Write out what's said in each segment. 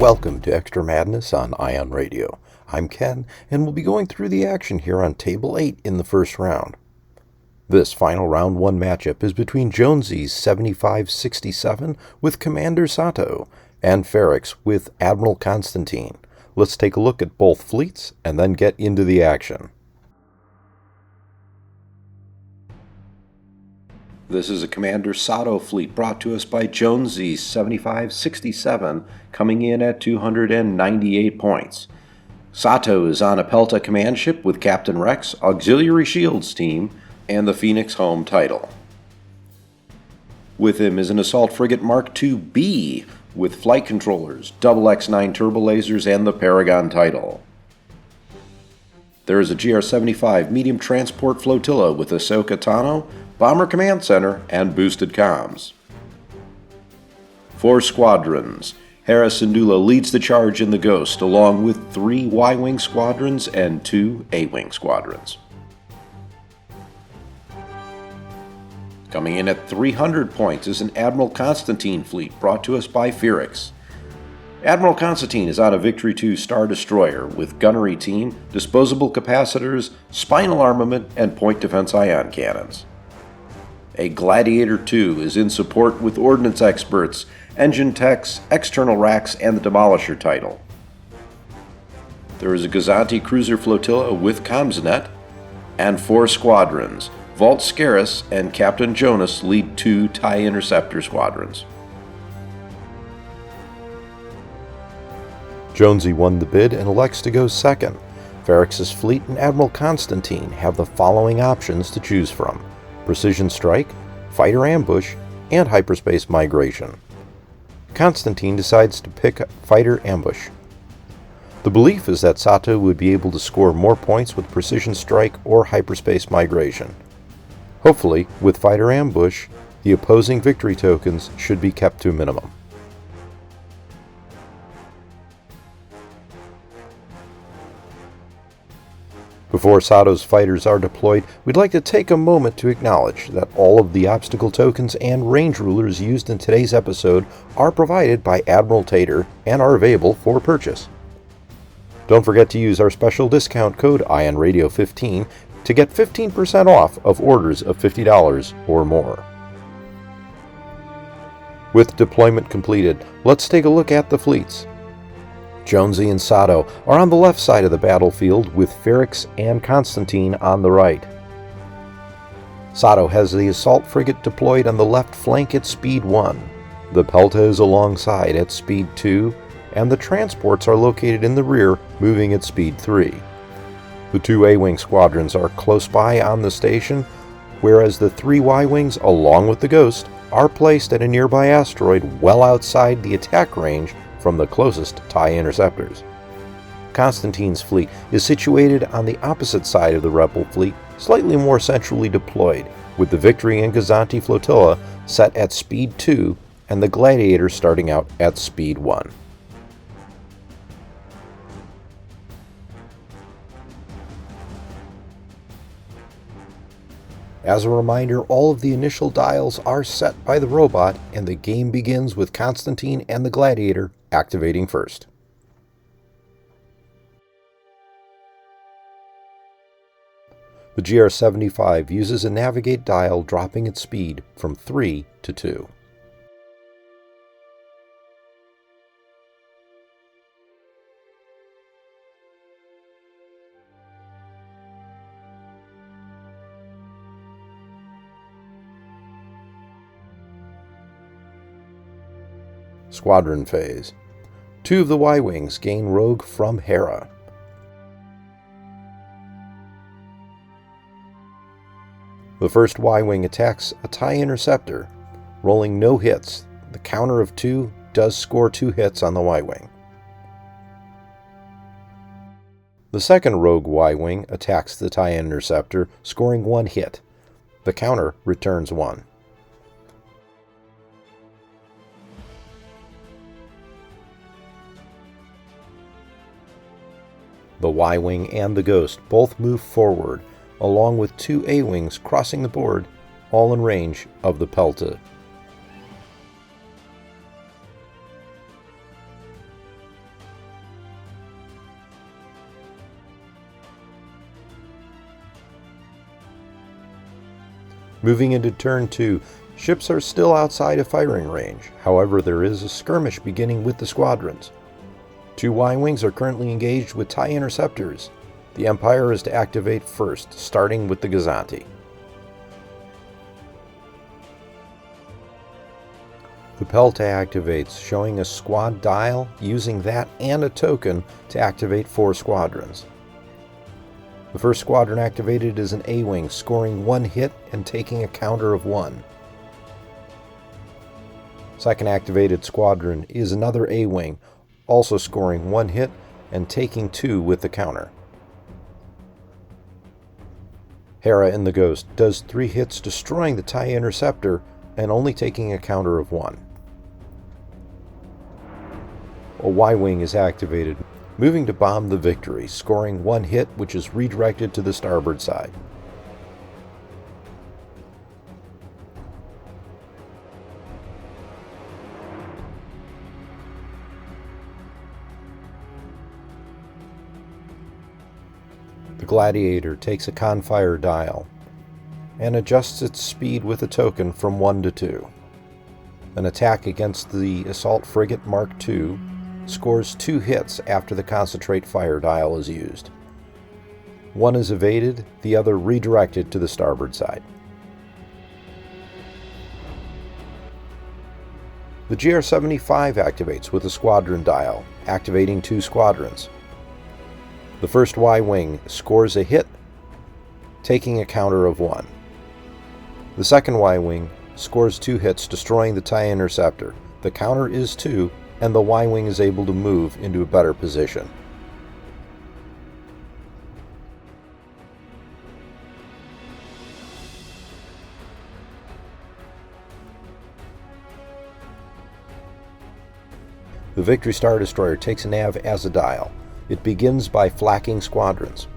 Welcome to Extra Madness on Ion Radio. I'm Ken, and we'll be going through the action here on Table 8 in the first round. This final Round 1 matchup is between Jonesy's 75-67 with Commander Sato and Phoerix with Admiral Konstantine. Let's take a look at both fleets and then get into the action. This is a Commander Sato fleet brought to us by Jonesy's 75-67, coming in at 298 points. Sato is on a Pelta command ship with Captain Rex, Auxiliary Shields team, and the Phoenix home title. With him is an assault frigate Mark II-B with flight controllers, double X9 turbo lasers, and the Paragon title. There is a GR-75 medium transport flotilla with Ahsoka Tano, Bomber Command Center, and boosted comms. 4 squadrons. Hera Syndulla leads the charge in the Ghost, along with 3 Y-Wing squadrons and 2 A-Wing squadrons. Coming in at 300 points is an Admiral Konstantine fleet brought to us by Phoerix. Admiral Konstantine is on a Victory II Star Destroyer with gunnery team, disposable capacitors, spinal armament, and point defense ion cannons. A Gladiator II is in support with ordnance experts, engine techs, external racks, and the Demolisher title. There is a Gazanti cruiser flotilla with Comsnet, and 4 squadrons. Vault Scaris and Captain Jonas lead 2 TIE Interceptor squadrons. Jonesy won the bid and elects to go second. Phoerix's fleet and Admiral Konstantine have the following options to choose from: Precision Strike, Fighter Ambush, and Hyperspace Migration. Konstantine decides to pick Fighter Ambush. The belief is that Sato would be able to score more points with Precision Strike or Hyperspace Migration. Hopefully, with Fighter Ambush, the opposing victory tokens should be kept to a minimum. Before Sato's fighters are deployed, we'd like to take a moment to acknowledge that all of the obstacle tokens and range rulers used in today's episode are provided by Admiral Tater and are available for purchase. Don't forget to use our special discount code IONRadio15 to get 15% off of orders of $50 or more. With deployment completed, let's take a look at the fleets. Jonesy and Sato are on the left side of the battlefield with Phoerix and Konstantine on the right. Sato has the assault frigate deployed on the left flank at speed 1. The Pelta is alongside at speed 2, and the transports are located in the rear, moving at speed 3. The 2 A-Wing squadrons are close by on the station, whereas the 3 Y-Wings, along with the Ghost, are placed at a nearby asteroid well outside the attack range from the closest TIE interceptors. Konstantine's fleet is situated on the opposite side of the Rebel fleet, slightly more centrally deployed, with the Victory and Gazanti flotilla set at speed 2 and the Gladiator starting out at speed 1. As a reminder, all of the initial dials are set by the robot, and the game begins with Konstantine and the Gladiator activating first. The GR-75 uses a navigate dial, dropping its speed from 3 to 2. Squadron phase. 2 of the Y-Wings gain rogue from Hera. The first Y-Wing attacks a TIE Interceptor, rolling no hits. The counter of 2 does score 2 hits on the Y-Wing. The second rogue Y-Wing attacks the TIE Interceptor, scoring 1 hit. The counter returns 1. The Y-Wing and the Ghost both move forward, along with 2 A-Wings crossing the board, all in range of the Pelta. Moving into turn 2, ships are still outside of firing range. However, there is a skirmish beginning with the squadrons. 2 Y-Wings are currently engaged with TIE interceptors. The Empire is to activate first, starting with the Gazanti. The Pelta activates, showing a squad dial, using that and a token to activate 4 squadrons. The first squadron activated is an A-Wing, scoring 1 hit and taking a counter of 1. Second activated squadron is another A-Wing, also scoring 1 hit and taking 2 with the counter. Hera in the Ghost does 3 hits, destroying the TIE interceptor and only taking a counter of 1. A Y-Wing is activated, moving to bomb the Victory, scoring 1 hit, which is redirected to the starboard side. The Gladiator takes a Confire dial and adjusts its speed with a token from 1 to 2. An attack against the Assault Frigate Mark II scores 2 hits after the Concentrate Fire dial is used. 1 is evaded, the other redirected to the starboard side. The GR-75 activates with a squadron dial, activating 2 squadrons. The first Y-Wing scores a hit, taking a counter of 1. The second Y-Wing scores 2 hits, destroying the TIE interceptor. The counter is 2, and the Y-Wing is able to move into a better position. The Victory Star Destroyer takes a nav as a dial. It begins by flacking squadrons.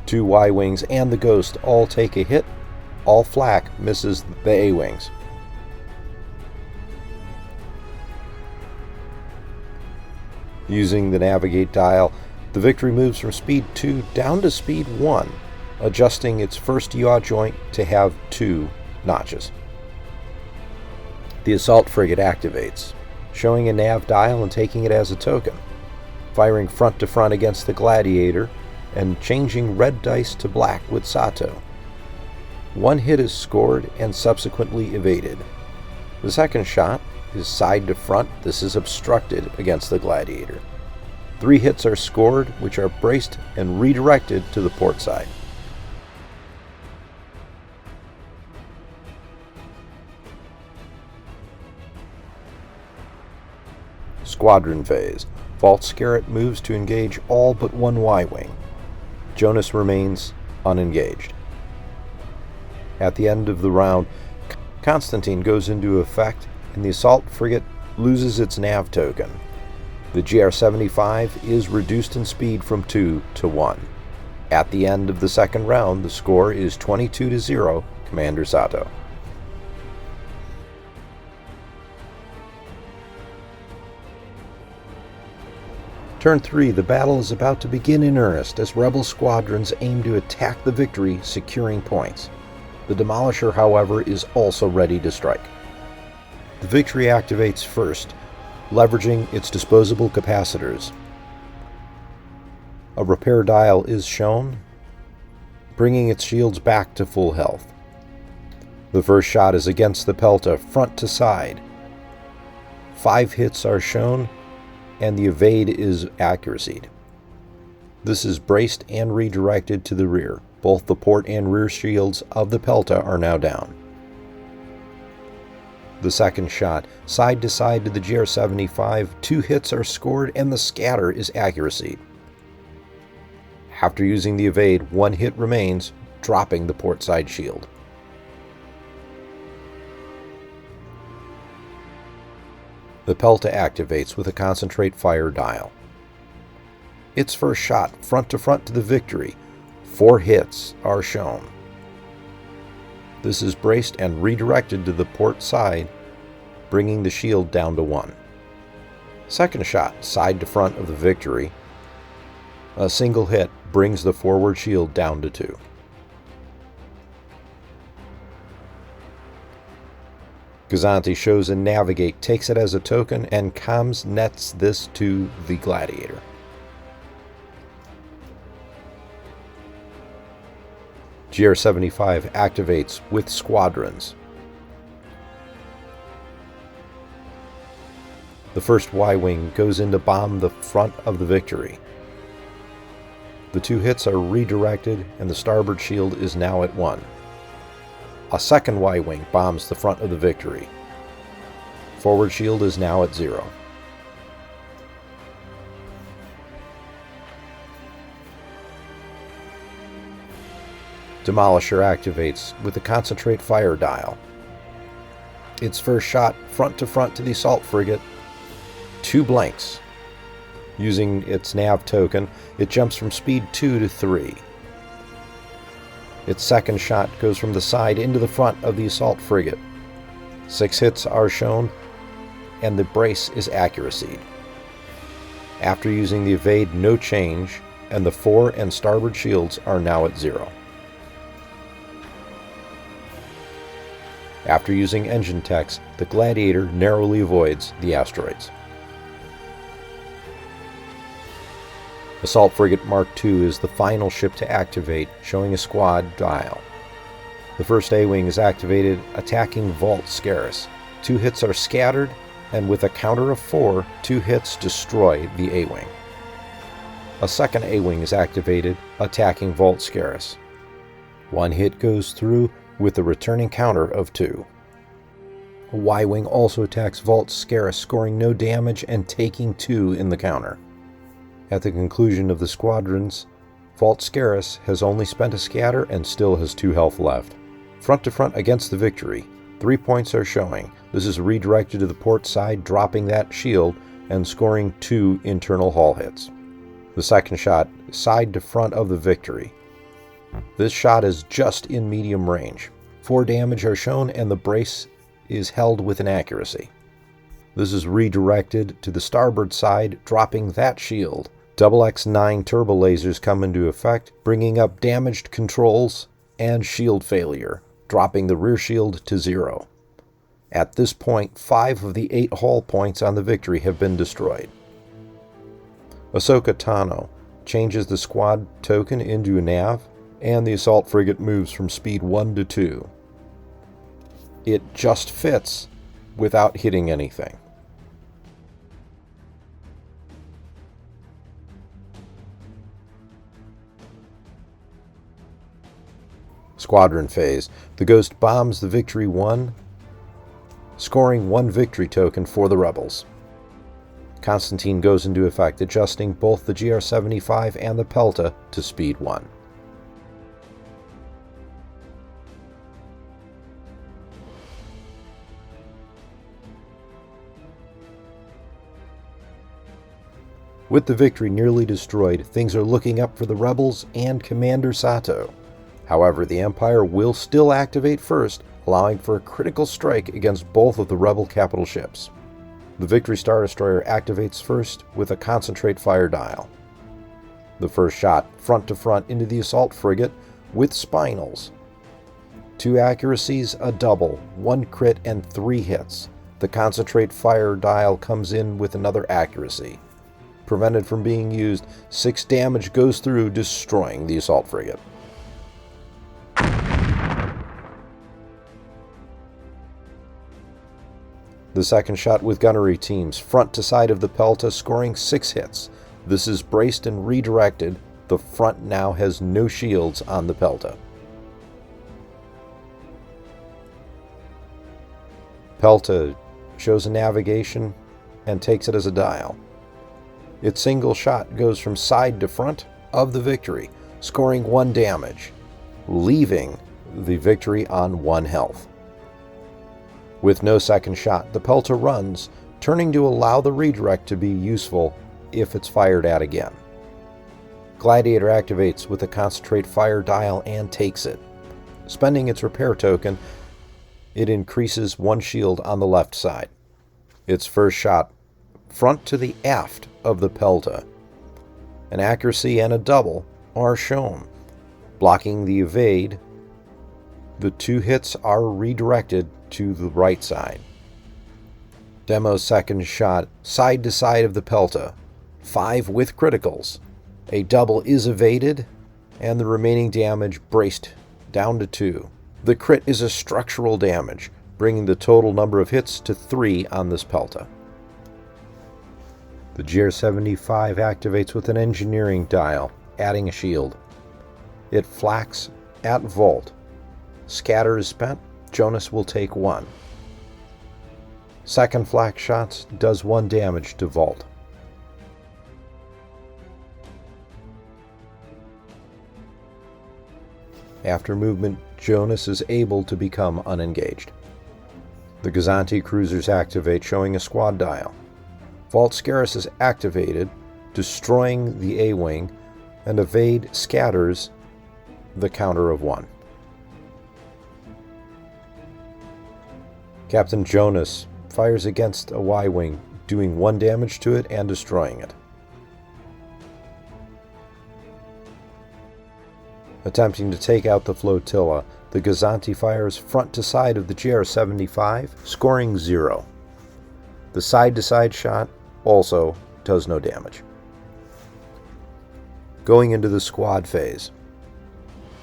2 Y-Wings and the Ghost all take a hit. All flak misses the A-Wings. Using the Navigate dial, the Victory moves from speed 2 down to speed 1, adjusting its first yaw joint to have 2 notches. The Assault Frigate activates, showing a nav dial and taking it as a token, firing front to front against the Gladiator and changing red dice to black with Sato. 1 hit is scored and subsequently evaded. The second shot is side to front. This is obstructed against the Gladiator. 3 hits are scored, which are braced and redirected to the port side. Squadron phase. Vault Scarret moves to engage all but 1 Y-Wing. Jonas remains unengaged. At the end of the round, Konstantine goes into effect and the Assault Frigate loses its nav token. The GR-75 is reduced in speed from 2 to 1. At the end of the second round, the score is 22-0, Commander Sato. Turn 3, the battle is about to begin in earnest as Rebel squadrons aim to attack the Victory, securing points. The Demolisher, however, is also ready to strike. The Victory activates first, leveraging its disposable capacitors. A repair dial is shown, bringing its shields back to full health. The first shot is against the Pelta, front to side. 5 hits are shown, and the evade is accuracied. This is braced and redirected to the rear. Both the port and rear shields of the Pelta are now down. The second shot, side to side to the GR-75, 2 hits are scored and the scatter is accuracied. After using the evade, 1 hit remains, dropping the port side shield. The Pelta activates with a Concentrate Fire dial. Its first shot, front to front to the Victory. 4 hits are shown. This is braced and redirected to the port side, bringing the shield down to 1. Second shot, side to front of the Victory. A single hit brings the forward shield down to 2. Konstantine shows a navigate, takes it as a token, and comms nets this to the Gladiator. GR-75 activates with squadrons. The first Y-Wing goes in to bomb the front of the Victory. The 2 hits are redirected and the starboard shield is now at 1. A second Y-Wing bombs the front of the Victory. Forward shield is now at 0. Demolisher activates with the concentrate fire dial. Its first shot front to front to the assault frigate. 2 blanks. Using its nav token, it jumps from speed 2 to 3. Its second shot goes from the side into the front of the assault frigate. 6 hits are shown, and the brace is accuracy. After using the evade, no change, and the fore and starboard shields are now at 0. After using engine techs, the Gladiator narrowly avoids the asteroids. Assault Frigate Mark II is the final ship to activate, showing a squad dial. The first A-Wing is activated, attacking Vault Cazares. 2 hits are scattered, and with a counter of 4, 2 hits destroy the A-Wing. A second A-Wing is activated, attacking Vault Cazares. 1 hit goes through, with a returning counter of 2. A Y-Wing also attacks Vault Cazares, scoring no damage and taking 2 in the counter. At the conclusion of the squadrons, Vault Cazares has only spent a scatter and still has 2 health left. Front to front against the Victory, 3 points are showing. This is redirected to the port side, dropping that shield and scoring 2 internal hull hits. The second shot, side to front of the Victory. This shot is just in medium range. 4 damage are shown and the brace is held with an accuracy. This is redirected to the starboard side, dropping that shield. XX-9 turbo lasers come into effect, bringing up damaged controls and shield failure, dropping the rear shield to 0. At this point, 5 of the 8 hull points on the Victory have been destroyed. Ahsoka Tano changes the squad token into a nav, and the assault frigate moves from speed 1 to 2. It just fits without hitting anything. Squadron phase. The Ghost bombs the Victory 1, scoring 1 victory token for the Rebels. Konstantine goes into effect, adjusting both the GR-75 and the Pelta to speed 1. With the Victory nearly destroyed, things are looking up for the Rebels and Commander Sato. However, the Empire will still activate first, allowing for a critical strike against both of the Rebel capital ships. The Victory Star Destroyer activates first with a concentrate fire dial. The first shot, front to front into the assault frigate with spinals. 2 accuracies, a double, 1 crit, and 3 hits. The concentrate fire dial comes in with another accuracy. Prevented from being used, 6 damage goes through, destroying the assault frigate. The second shot with gunnery teams, front to side of the Pelta, scoring 6 hits. This is braced and redirected. The front now has no shields on the Pelta. Pelta shows a navigation and takes it as a dial. Its single shot goes from side to front of the Victory, scoring 1 damage, leaving the Victory on 1 health. With no second shot, the Pelta runs, turning to allow the redirect to be useful if it's fired at again. Gladiator activates with a concentrate fire dial and takes it. Spending its repair token, it increases 1 shield on the left side. Its first shot, front to the aft of the Pelta. An accuracy and a double are shown. Blocking the evade, the 2 hits are redirected to the right side. Demo's second shot side to side of the Pelta, 5 with criticals. A double is evaded, and the remaining damage braced down to 2. The crit is a structural damage, bringing the total number of hits to 3 on this Pelta. The GR-75 activates with an engineering dial, adding a shield. It flaks at Vault. Scatter is spent, Jonas will take 1. Second flak shots does 1 damage to Vault. After movement, Jonas is able to become unengaged. The Gazanti cruisers activate, showing a squad dial. Vault Scaris is activated, destroying the A-wing, and evade scatters the counter of 1. Captain Jonas fires against a Y-wing, doing 1 damage to it and destroying it. Attempting to take out the flotilla, the Gazanti fires front to side of the GR-75, scoring 0. The side-to-side shot also does no damage. Going into the squad phase,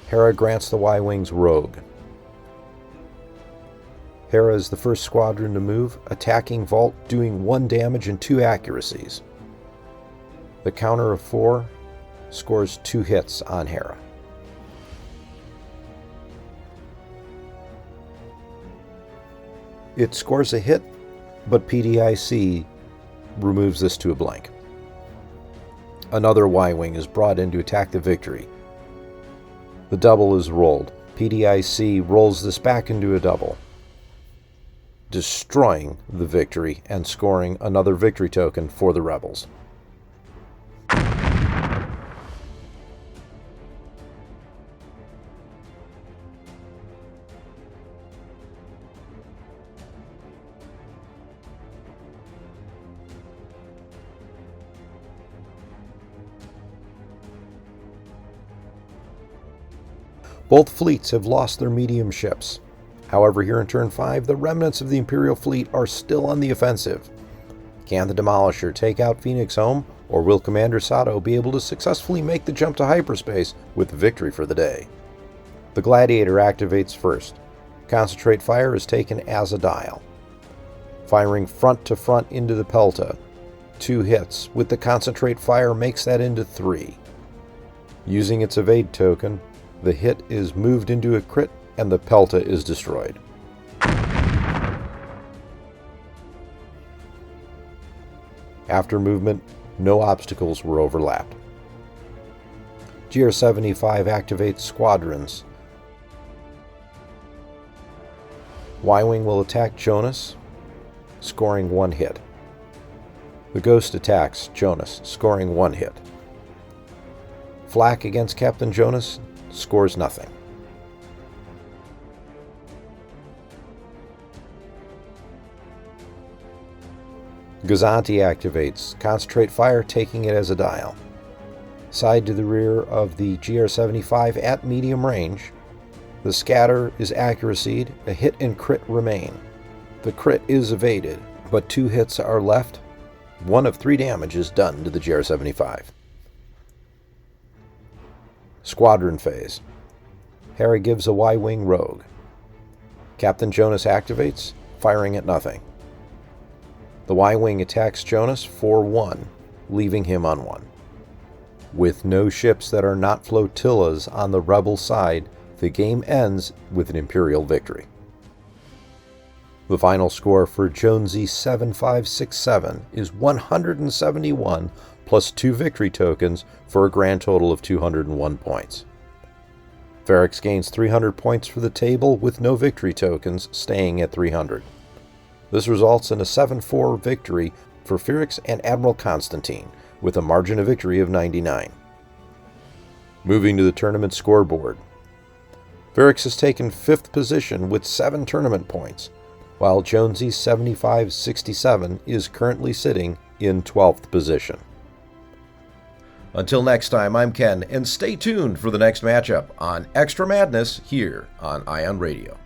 Hera grants the Y-wings Rogue. Hera is the first squadron to move, attacking Vault, doing 1 damage and 2 accuracies. The counter of 4 scores 2 hits on Hera. It scores a hit, but PDIC removes this to a blank. Another Y-wing is brought in to attack the victory. The double is rolled. PDIC rolls this back into a double, destroying the victory and scoring another victory token for the rebels. Both fleets have lost their medium ships. However, here in Turn 5, the remnants of the Imperial fleet are still on the offensive. Can the Demolisher take out Phoenix home, or will Commander Sato be able to successfully make the jump to hyperspace with victory for the day? The Gladiator activates first. Concentrate fire is taken as a dial. Firing front to front into the Pelta, 2 hits, with the Concentrate fire makes that into 3. Using its evade token, the hit is moved into a crit and the Pelta is destroyed. After movement, no obstacles were overlapped. GR-75 activates squadrons. Y-wing will attack Jonas, scoring 1 hit. The Ghost attacks Jonas, scoring 1 hit. Flak against Captain Jonas scores nothing. Gazanti activates, concentrate fire, taking it as a dial. Side to the rear of the GR-75 at medium range. The scatter is accuracied, a hit and crit remain. The crit is evaded, but 2 hits are left. 1 of 3 damage is done to the GR-75. Squadron phase. Hera gives a Y-wing Rogue. Captain Jonas activates, firing at nothing. The Y-wing attacks Jonas for 1, leaving him on 1. With no ships that are not flotillas on the rebel side, the game ends with an Imperial victory. The final score for Jonesy 7567 is 171 plus 2 victory tokens for a grand total of 201 points. Phoerix gains 300 points for the table with no victory tokens, staying at 300. This results in a 7-4 victory for Phoerix and Admiral Konstantine, with a margin of victory of 99. Moving to the tournament scoreboard. Phoerix has taken 5th position with 7 tournament points, while Jonesy 7567 is currently sitting in 12th position. Until next time, I'm Ken, and stay tuned for the next matchup on Extra Madness here on Ion Radio.